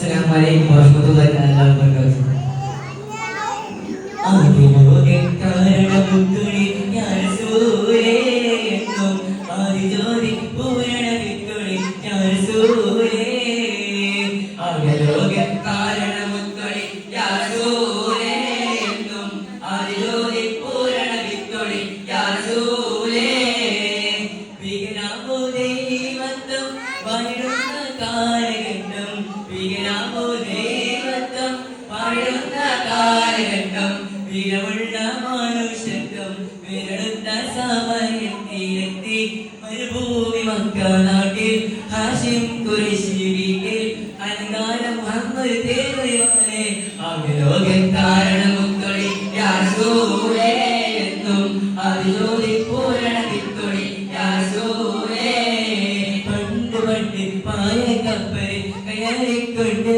Assalamualaikum warahmatullahi wabarakatuh. വീരമുള്ള മാനുഷത്വം വിരടുത്ത സമയത്തിലെത്തി മരുഭൂമി Mecca നാട്ടിൽ ഹാഷിം കുരിശിരിയിൽ അലങ്കാര മുഹമ്മദ് തേവരെ അവലോകൻ കാരണമുത്തൊളി യാസൂരേ എന്നും അതിലോലി പൂരണ വിത്തൊളി യാസൂരേ പണ്ട് പണ്ട് പായ കപ്പലിൽ കയറിക്കൊണ്ട്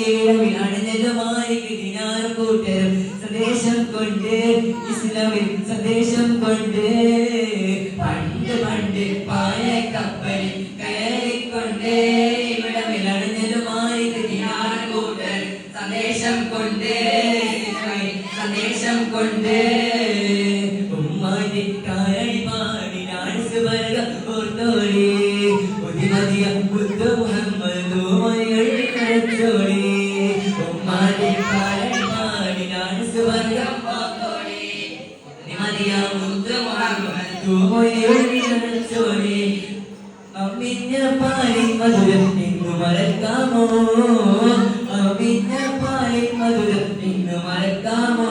ഈഴവിൽ അണിഞ്ഞതുമായി ദിനാറും കൂട്ടരും സന്ദേശം കൊണ്ട് ഇസ്ലാമിൽ സന്ദേശം കൊണ്ട് പണ്ട് പണ്ട് പായ കപ്പലിൽ കയറിക്കൊണ്ട് ഇവിടമിൽ അണിഞ്ഞതുമായി ദിനാറും കൂട്ടരും സന്ദേശം കൊണ്ട് സന്ദേശം കൊണ്ട് ഉമ്മാന്റെ കാരണി പാടി ഡാൻസ് വർഗ ഓർത്തോളി ഒതിമതിയ ബുദ്ധ മുഹമ്മദ് കളിച്ചോളി ഉമ്മാന്റെ കാരണി പാടി ഡാൻസ് വർഗ ഓർത്തോളി ഒതിമതിയ ബുദ്ധ മുഹമ്മദ് കളിച്ചോളി അമ്മിഞ്ഞ പാലിൻ മധുരം ഇന്നു മറക്കാമോ അമ്മിഞ്ഞ പാലിൻ മധുരം ഇന്നു മറക്കാമോ